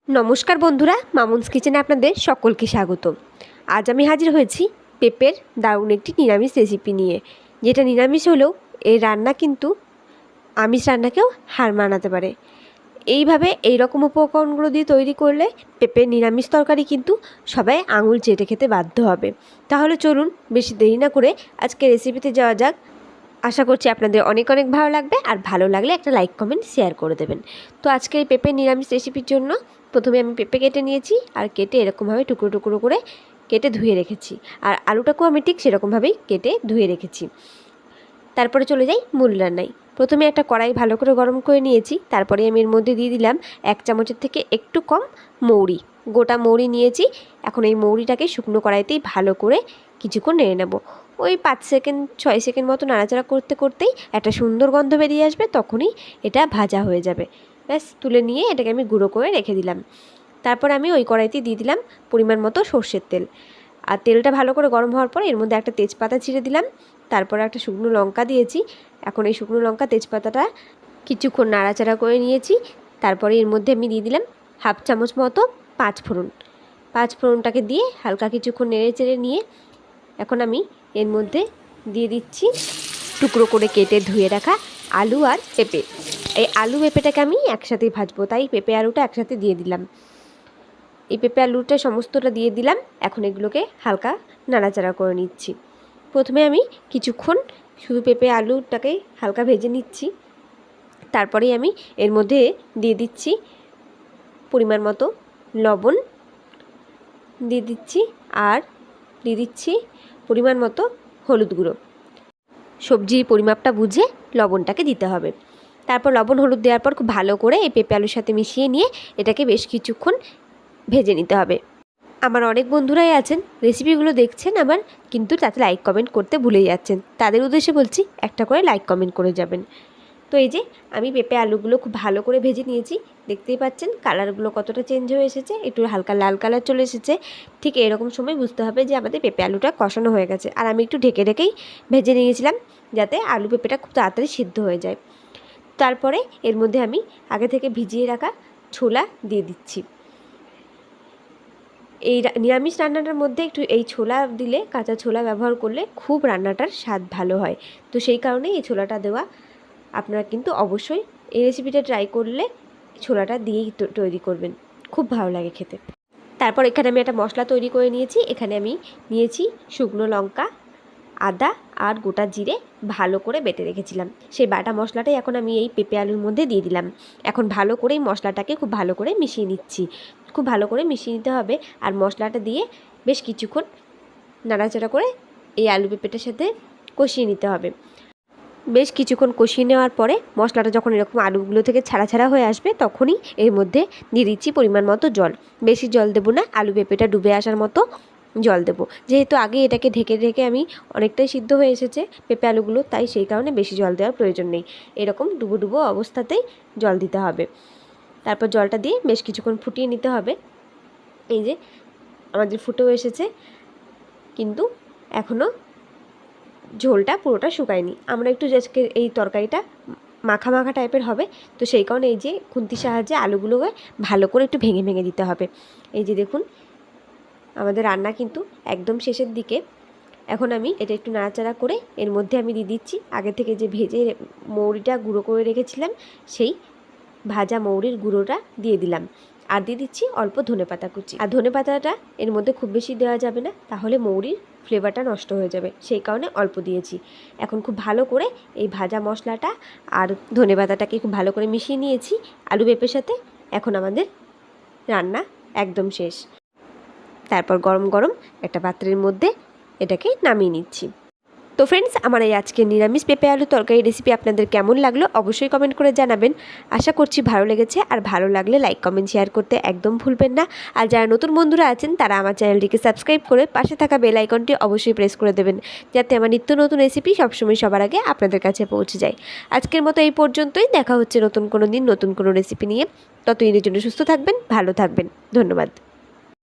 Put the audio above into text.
নমস্কার বন্ধুরা, মামুনস কিচেনে আপনাদের সকলকে স্বাগত। আজ আমি হাজির হয়েছি পেঁপের দারুণ একটি নিরামিষ রেসিপি নিয়ে, যেটা নিরামিষ হলেও এই রান্না কিন্তু আমিষ রান্নাকেও হার মানাতে পারে। এইভাবে এই রকম উপকরণগুলো দিয়ে তৈরি করলে পেঁপের নিরামিষ তরকারি কিন্তু সবাই আঙুল চেটে খেতে বাধ্য হবে। তাহলে চলুন বেশি দেরি না করে আজকে রেসিপিতে যাওয়া যাক। আশা করছি আপনাদের অনেক অনেক ভালো লাগবে, আর ভালো লাগলে একটা লাইক কমেন্ট শেয়ার করে দেবেন। তো আজকে এই পেঁপের নিরামিষ রেসিপির জন্য প্রথমে আমি পেঁপে কেটে নিয়েছি, আর কেটে এরকমভাবে টুকরো টুকরো করে কেটে ধুয়ে রেখেছি। আর আলুটাকেও আমি ঠিক সেরকমভাবেই কেটে ধুয়ে রেখেছি। তারপরে চলে যাই মূল রান্নায়। প্রথমে একটা কড়াই ভালো করে গরম করে নিয়েছি। তারপরে আমি এর মধ্যে দিয়ে দিলাম 1 চামচের থেকে একটু কম মৌরি, গোটা মৌরি নিয়েছি। এখন এই মৌরিটাকে শুকনো কড়াইতেই ভালো করে কিছুক্ষণ নেড়ে নেব। ওই 5 সেকেন্ড 6 সেকেন্ড মতো নাড়াচাড়া করতে করতেই একটা সুন্দর গন্ধ বেরিয়ে আসবে, তখনই এটা ভাজা হয়ে যাবে। ব্যাস, তুলে নিয়ে এটাকে আমি গুঁড়ো করে রেখে দিলাম। তারপর আমি ওই কড়াইতে দিয়ে দিলাম পরিমাণ মতো সর্ষের তেল। আর তেলটা ভালো করে গরম হওয়ার পর এর মধ্যে একটা তেজপাতা ছিঁড়ে দিলাম। তারপর একটা শুকনো লঙ্কা দিয়েছি। এখন এই শুকনো লঙ্কা তেজপাতাটা কিছুক্ষণ নাড়াচাড়া করে নিয়েছি। তারপরে এর মধ্যে আমি দিয়ে দিলাম 1/2 চামচ মতো পাঁচফোড়ন। পাঁচফোড়নটাকে দিয়ে হালকা কিছুক্ষণ নেড়ে চেড়ে নিয়ে এখন আমি এর মধ্যে দিয়ে দিচ্ছি টুকরো করে কেটে ধুয়ে রাখা আলু আর পেঁপে। এই আলু পেঁপেটাকে আমি একসাথেই ভাজবো, তাই পেঁপে আলুটা একসাথে দিয়ে দিলাম। এই পেঁপে আলুটা সমস্তটা দিয়ে দিলাম। এখন এগুলোকে হালকা নাড়াচাড়া করে নিচ্ছি। প্রথমে আমি কিছুক্ষণ শুধু পেঁপে আলুটাকে হালকা ভেজে নিচ্ছি। তারপরেই আমি এর মধ্যে দিয়ে দিচ্ছি পরিমাণ মতো লবণ দিয়ে দিচ্ছি, আর দিয়ে দিচ্ছি পরিমাণ মতো হলুদ গুঁড়ো। সবজির পরিমাপটা বুঝে লবণটাকে দিতে হবে। তারপর লবণ হলুদ দেওয়ার পর খুব ভালো করে এই পেঁপে আলুর সাথে মিশিয়ে নিয়ে এটাকে বেশ কিছুক্ষণ ভেজে নিতে হবে। আমার অনেক বন্ধুরাই আছেন রেসিপিগুলো দেখছেন আবার, কিন্তু তাতে লাইক কমেন্ট করতে ভুলে যাচ্ছেন। তাদের উদ্দেশ্যে বলছি, একটা করে লাইক কমেন্ট করে যাবেন। তো এই যে আমি পেঁপে আলুগুলো খুব ভালো করে ভেজে নিয়েছি। দেখতেই পাচ্ছেন কালারগুলো কতটা চেঞ্জ হয়ে এসেছে, একটু হালকা লাল কালার চলে এসেছে। ঠিক এরকম সময় বুঝতে হবে যে আমাদের পেঁপে আলুটা কষানো হয়ে গেছে। আর আমি একটু ঢেকে ঢেকেই ভেজে নিয়েছিলাম, যাতে আলু পেঁপেটা খুব তাড়াতাড়ি সিদ্ধ হয়ে যায়। তারপরে এর মধ্যে আমি আগে থেকে ভিজিয়ে রাখা ছোলা দিয়ে দিচ্ছি। এই নিরামিষ রান্নাটার মধ্যে একটু এই ছোলা দিলে, কাঁচা ছোলা ব্যবহার করলে খুব রান্নাটার স্বাদ ভালো হয়। তো সেই কারণেই এই ছোলাটা দেওয়া। আপনারা কিন্তু অবশ্যই এই রেসিপিটা ট্রাই করলে ছোলাটা দিয়েই তৈরি করবেন, খুব ভালো লাগে খেতে। তারপর এখানে আমি একটা মশলা তৈরি করে নিয়েছি। এখানে আমি নিয়েছি শুকনো লঙ্কা, আদা আর গোটা জিরে ভালো করে বেটে রেখেছিলাম। সেই বাটা মশলাটাই এখন আমি এই পেঁপে আলুর মধ্যে দিয়ে দিলাম। এখন ভালো করে এই মশলাটাকে খুব ভালো করে মিশিয়ে নিচ্ছি। খুব ভালো করে মিশিয়ে নিতে হবে। আর মশলাটা দিয়ে বেশ কিছুক্ষণ নাড়াচাড়া করে এই আলু পেঁপেটার সাথে কষিয়ে নিতে হবে। বেশ কিছুক্ষণ কষিয়ে নেওয়ার পরে মশলাটা যখন এরকম আলুগুলো থেকে ছাড়া ছাড়া হয়ে আসবে, তখনই এর মধ্যে দিয়ে দিচ্ছি পরিমাণ মতো জল। বেশি জল দেবো না, আলু পেঁপেটা ডুবে আসার মতো জল দেবো। যেহেতু আগে এটাকে ঢেকে ঢেকে আমি অনেকটাই সিদ্ধ হয়ে এসেছে পেঁপে আলুগুলো, তাই সেই কারণে বেশি জল দেওয়ার প্রয়োজন নেই। এরকম ডুবো ডুবো অবস্থাতেই জল দিতে হবে। তারপর জলটা দিয়ে বেশ কিছুক্ষণ ফুটিয়ে নিতে হবে। এই যে আমাদের ফুটেও এসেছে, কিন্তু এখনও ঝোলটা পুরোটা শুকায়নি। আমরা একটু আজকে এই তরকারিটা মাখা মাখা টাইপের হবে, তো সেই কারণে এই যে খুন্তির সাহায্যে আলুগুলোকে ভালো করে একটু ভেঙে ভেঙে দিতে হবে। এই যে দেখুন আমাদের রান্না কিন্তু একদম শেষের দিকে। এখন আমি এটা একটু নাড়াচাড়া করে এর মধ্যে আমি দিয়ে দিচ্ছি আগে থেকে যে ভেজে মৌরিটা গুঁড়ো করে রেখেছিলাম, সেই ভাজা মৌরির গুঁড়োটা দিয়ে দিলাম। আর দিয়ে দিচ্ছি অল্প ধনেপাতা কুচি। আর ধনেপাতাটা এর মধ্যে খুব বেশি দেওয়া যাবে না, তাহলে মৌরির ফ্লেভারটা নষ্ট হয়ে যাবে, সেই কারণে অল্প দিয়েছি। এখন খুব ভালো করে এই ভাজা মশলাটা আর ধনেপাতাটাকে খুব ভালো করে মিশিয়ে নিয়েছি আলু পেঁপের সাথে। এখন আমাদের রান্না একদম শেষ। তারপর গরম গরম একটা পাত্রের মধ্যে এটাকে নামিয়ে নিচ্ছি। তো ফ্রেন্ডস, আমার এই আজকের নিরামিষ পেঁপে আলু তরকারি রেসিপি আপনাদের কেমন লাগলো অবশ্যই কমেন্ট করে জানাবেন। আশা করছি ভালো লেগেছে, আর ভালো লাগলে লাইক কমেন্ট শেয়ার করতে একদম ভুলবেন না। আর যারা নতুন বন্ধুরা আছেন তারা আমার চ্যানেলটিকে সাবস্ক্রাইব করে পাশে থাকা বেল আইকনটি অবশ্যই প্রেস করে দেবেন, যাতে আমার নিত্য নতুন রেসিপি সবসময় সবার আগে আপনাদের কাছে পৌঁছে যায়। আজকের মতো এই পর্যন্তই। দেখা হচ্ছে নতুন কোনো দিন নতুন কোনো রেসিপি নিয়ে। ততদিনের জন্য সুস্থ থাকবেন, ভালো থাকবেন। ধন্যবাদ।